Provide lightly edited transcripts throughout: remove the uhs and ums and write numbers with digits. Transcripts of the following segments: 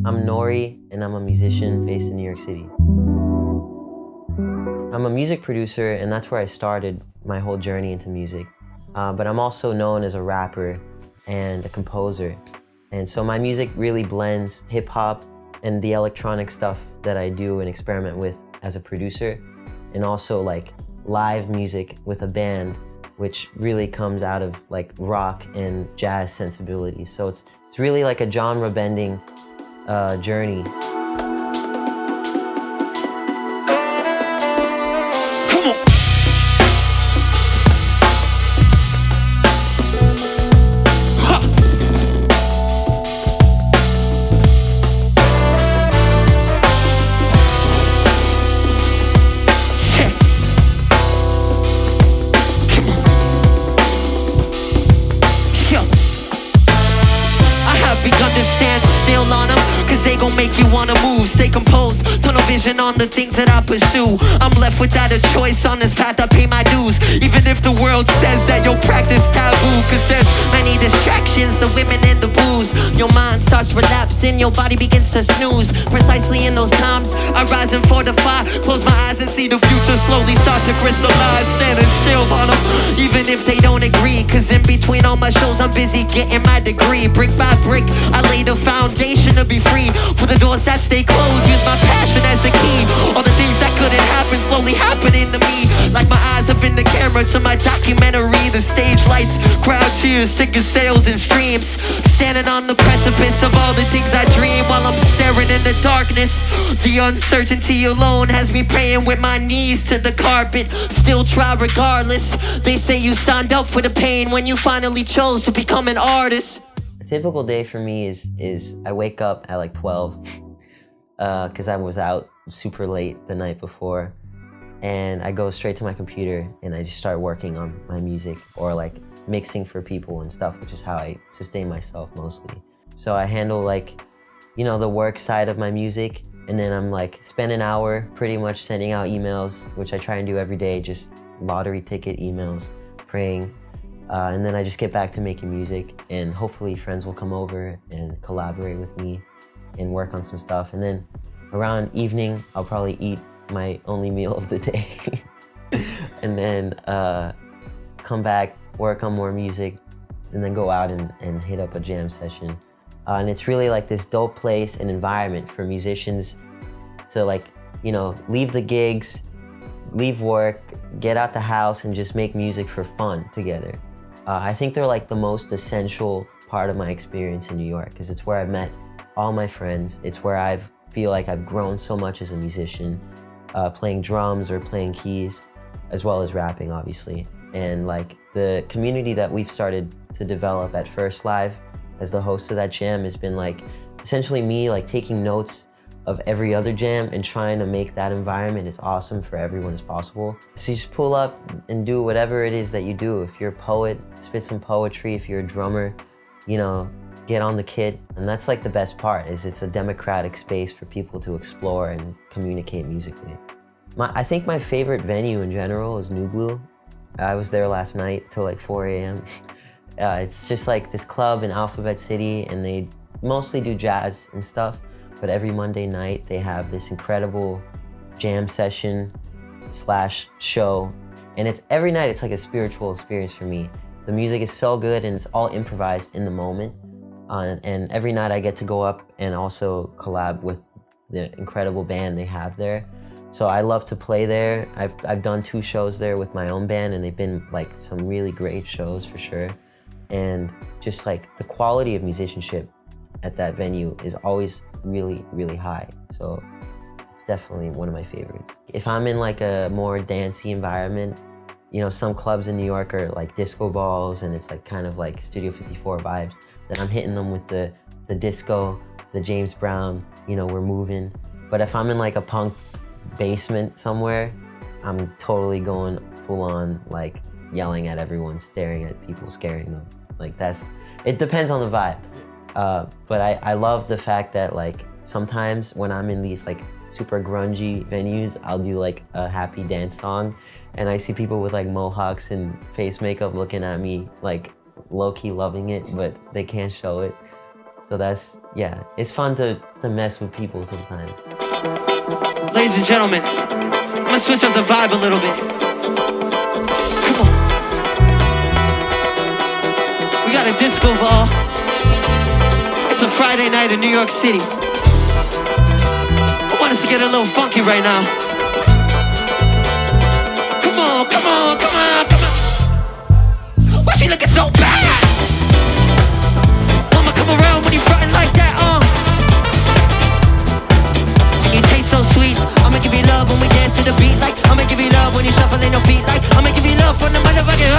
I'm Nory, and I'm a musician based in New York City. I'm a music producer, and that's where I started my whole journey into music. But I'm also known as a rapper and a composer. And so my music really blends hip-hop and the electronic stuff that I do and experiment with as a producer, and also like live music with a band, which really comes out of like rock and jazz sensibilities. So it's really like a genre-bending journey. They gon' make you wanna move, stay composed, tunnel vision on the things that I pursue. I'm left without a choice on this path, I pay my dues. Even if the world says that you'll practice taboo, cause there's many distractions, the women and the booze. Your mind starts relapsing, your body begins to snooze. Precisely in those times, I rise and fortify. Close my eyes and see the future slowly start to crystallize. Standing still on them, even if they don't agree. Cause in between all my shows, I'm busy getting my degree. Brick by brick, I lay the foundation to be free. For the doors that stay closed, use my passion as the key. All the things that couldn't happen slowly happening to me. Like my eyes have been the camera to my documentary. The stage lights, crowd cheers, ticket sales and streams. Standing on the precipice of all the things I dream while I'm staring in the darkness. The uncertainty alone has me praying with my knees to the carpet. Still try regardless. They say you signed up for the pain when you finally chose to become an artist. A typical day for me is I wake up at like 12 because I was out super late the night before, and I go straight to my computer and I just start working on my music or like mixing for people and stuff, which is how I sustain myself mostly. So I handle like, you know, the work side of my music, and then I'm like spend an hour pretty much sending out emails, which I try and do every day, just lottery ticket emails, praying. And then I just get back to making music, and hopefully friends will come over and collaborate with me and work on some stuff. And then around evening, I'll probably eat my only meal of the day and then come back, work on more music, and then go out and hit up a jam session. And it's really like this dope place and environment for musicians to like, you know, leave the gigs, leave work, get out the house and just make music for fun together. I think they're like the most essential part of my experience in New York, because it's where I've met all my friends. It's where I feel like I've grown so much as a musician, playing drums or playing keys, as well as rapping, obviously. And like the community that we've started to develop at First Live as the host of that jam has been like essentially me like taking notes of every other jam and trying to make that environment as awesome for everyone as possible. So you just pull up and do whatever it is that you do. If you're a poet, spit some poetry. If you're a drummer, you know, get on the kit. And that's like the best part, is it's a democratic space for people to explore and communicate musically. I think my favorite venue in general is New Blue. I was there last night till like 4 a.m. It's just like this club in Alphabet City, and they mostly do jazz and stuff. But every Monday night, they have this incredible jam session / show. And it's every night, it's like a spiritual experience for me. The music is so good, and it's all improvised in the moment. And every night I get to go up and also collab with the incredible band they have there. So I love to play there. I've done 2 shows there with my own band, and they've been like some really great shows for sure. And just like the quality of musicianship at that venue is always really, really high. So it's definitely one of my favorites. If I'm in like a more dancey environment, you know, some clubs in New York are like disco balls, and it's like kind of like Studio 54 vibes, then I'm hitting them with the disco, the James Brown, you know, we're moving. But if I'm in like a punk basement somewhere, I'm totally going full on like yelling at everyone, staring at people, scaring them. Like it depends on the vibe. But I love the fact that like sometimes when I'm in these like super grungy venues, I'll do like a happy dance song, and I see people with like mohawks and face makeup looking at me like low-key loving it, but they can't show it. So that's, yeah, it's fun to mess with people sometimes. Ladies and gentlemen, I'm gonna switch up the vibe a little bit. Come on. We got a disco ball. It's a Friday night in New York City. I want us to get a little funky right now. Come on, come on, come on, come on. Why she looking so bad? Mama, come around when you frontin' like that, And you taste so sweet. I'ma give you love when we dance to the beat. Like, I'ma give you love when you shuffling your feet. Like, I'ma give you love from the motherfucking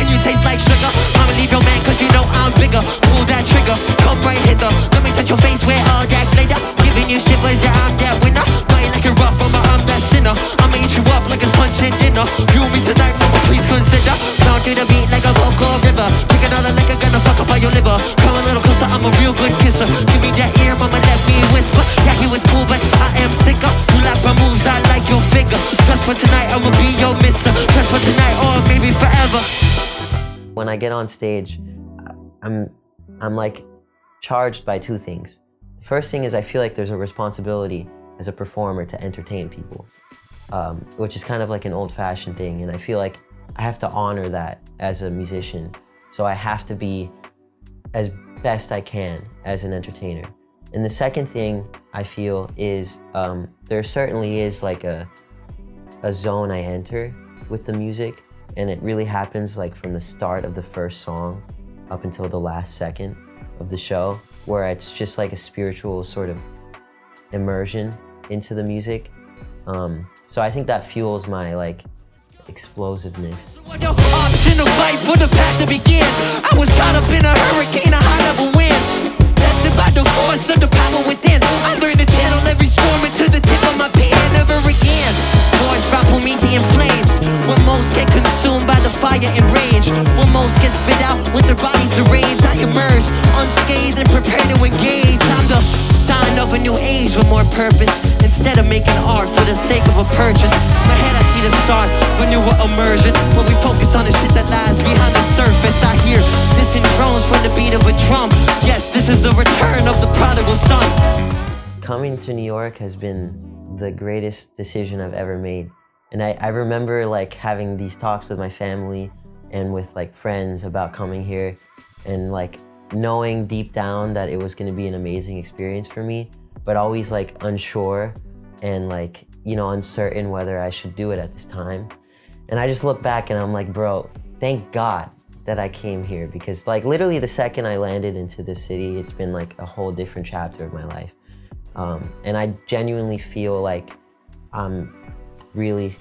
and you taste like sugar. I'ma leave your man cause you know I'm bigger. Pull that trigger, come right hither. Let me touch your face where all that glitter. Giving you shivers, yeah, I'm that winner. Bite like a rough, I'm that sinner. I'ma eat you up like a sunset dinner. Fuel me tonight, mama, please consider. Down to the beat like a vocal river. Pick another liquor, gonna fuck up on your liver. Come a little closer, I'm a real good kisser. Give me that ear, mama, let me whisper. Yeah, he was cool, but I am sicker. You like my moves, I like your figure. Just for tonight, I'ma be your mister. Just for tonight, or maybe forever. When I get on stage, I'm like charged by two things. The first thing is I feel like there's a responsibility as a performer to entertain people, which is kind of like an old-fashioned thing, and I feel like I have to honor that as a musician. So I have to be as best I can as an entertainer. And the second thing I feel is there certainly is like a zone I enter with the music, and it really happens like from the start of the first song up until the last second of the show, where it's just like a spiritual sort of immersion into the music. So I think that fuels my like explosiveness. Option to fight for the path to begin. I was caught up in a hurricane, a high level wind. Tested by the force of the power within. I learned to channel every storm into the tip of my pen. Never again. Voice brought Promethean flames. When most get consumed by the fire and rage. When most get spit out with their bodies deranged. I emerge unscathed and prepared to engage. I'm the sign of a new age with more purpose. Instead of making art for the sake of a purchase. My head I see the start of a newer immersion. When we focus on the shit that lies behind the surface. I hear distant drones from the beat of a drum. Yes, this is the return of the prodigal son. Coming to New York has been the greatest decision I've ever made. And I remember like having these talks with my family and with like friends about coming here, and like knowing deep down that it was going to be an amazing experience for me, but always like unsure and like, you know, uncertain whether I should do it at this time. And I just look back and I'm like, bro, thank God that I came here, because like literally the second I landed into this city, it's been like a whole different chapter of my life. And I genuinely feel like I'm really,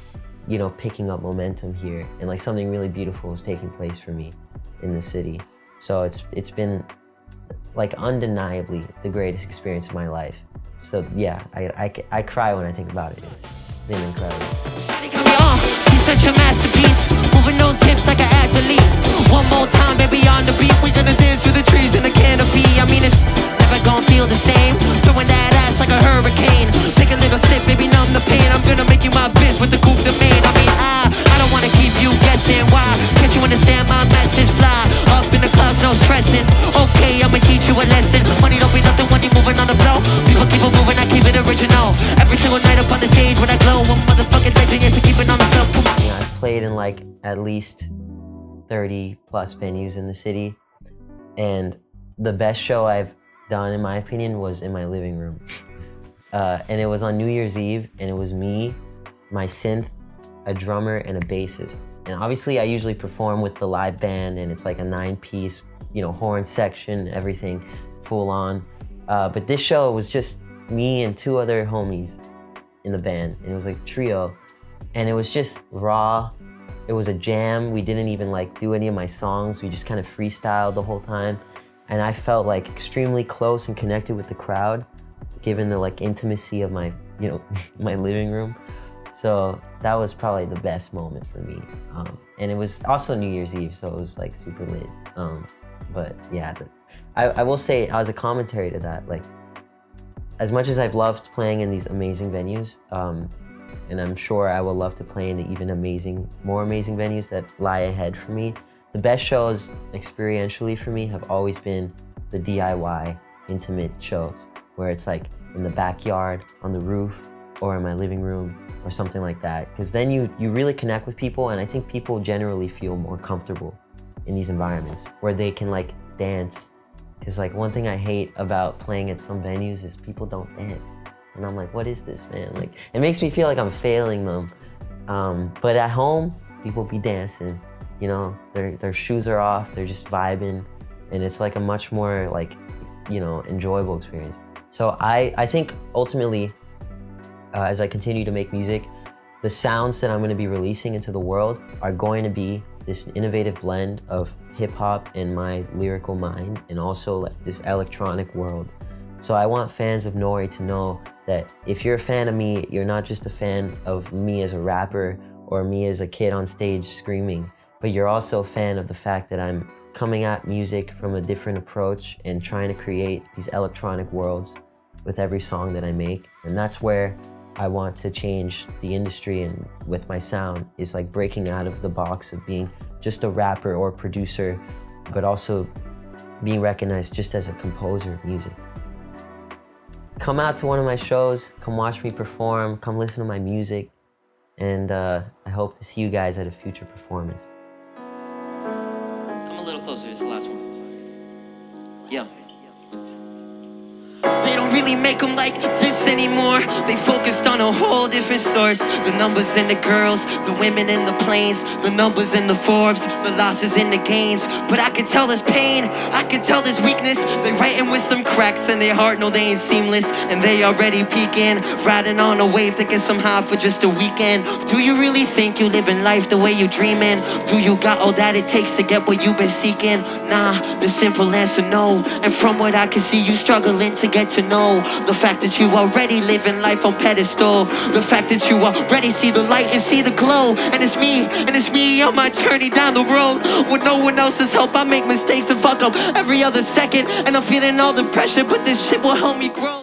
you know, picking up momentum here, and like something really beautiful is taking place for me in the city. So it's been like undeniably the greatest experience of my life. So yeah, I cry when I think about it. It's been incredible. She's such a masterpiece, moving those hips like an athlete. One more time, baby, on the beat. We're gonna dance through the trees in the canopy. I mean, it's never gonna feel the same. Throwing that ass like a hurricane. Take a little sip, baby, numb the pain. I'm gonna make you my bitch with the coupe de main. I mean, I don't wanna keep you guessing. Why? Can't you understand my message? Fly up in the clouds, no stressing. Okay, I'ma teach you a lesson. Money don't be nothing when you're moving on the flow. People keep on moving, I keep it original. Every single night up on the stage when I glow, I'm motherfucking legend, yes, I keep it on the flow. Come on. You know, I've played in like at least 30 plus venues in the city, and the best show I've done, in my opinion, was in my living room. And it was on New Year's Eve, and it was me, my synth, a drummer, and a bassist. And obviously I usually perform with the live band, and it's like a 9-piece, you know, horn section, everything full on. But this show was just me and 2 other homies in the band, and it was like a trio, and it was just raw. It was a jam. We didn't even like do any of my songs. We just kind of freestyled the whole time. And I felt like extremely close and connected with the crowd, given the like intimacy of my, you know, my living room. So that was probably the best moment for me. And it was also New Year's Eve, so it was like super lit. But yeah, I will say, as a commentary to that, like, as much as I've loved playing in these amazing venues, and I'm sure I will love to play in the even more amazing venues that lie ahead for me, the best shows experientially for me have always been the DIY intimate shows where it's like in the backyard, on the roof, or in my living room, or something like that. Because then you really connect with people, and I think people generally feel more comfortable in these environments where they can like dance. Because like one thing I hate about playing at some venues is people don't dance. And I'm like, what is this, man? Like, it makes me feel like I'm failing them. But at home, people be dancing, you know, their shoes are off, they're just vibing, and it's like a much more like, you know, enjoyable experience. So I think ultimately, as I continue to make music, the sounds that I'm going to be releasing into the world are going to be this innovative blend of hip hop and my lyrical mind, and also like this electronic world. So I want fans of Nory to know that if you're a fan of me, you're not just a fan of me as a rapper or me as a kid on stage screaming, but you're also a fan of the fact that I'm coming at music from a different approach and trying to create these electronic worlds with every song that I make. And that's where I want to change the industry, and with my sound is like breaking out of the box of being just a rapper or producer, but also being recognized just as a composer of music. Come out to one of my shows, come watch me perform, come listen to my music, and I hope to see you guys at a future performance. Come a little closer, this is the last one. Yeah. They don't really make them like this anymore. They focused on a whole different source. The numbers and the girls, the women and the planes, the numbers and the Forbes, the losses and the gains. But I can tell there's pain, I can tell there's weakness. They writing with some cracks in their heart, no they ain't seamless. And they already peaking, riding on a wave that gets them high for just a weekend. Do you really think you living life the way you dreaming? Do you got all that it takes to get what you've been seeking? Nah, the simple answer no. And from what I can see, you struggling to get to know the fact that you already living life on pedestal, the fact that you already see the light and see the glow. And it's me on my journey down the road with no one else's help. I make mistakes and fuck up every other second, and I'm feeling all the pressure, but this shit will help me grow.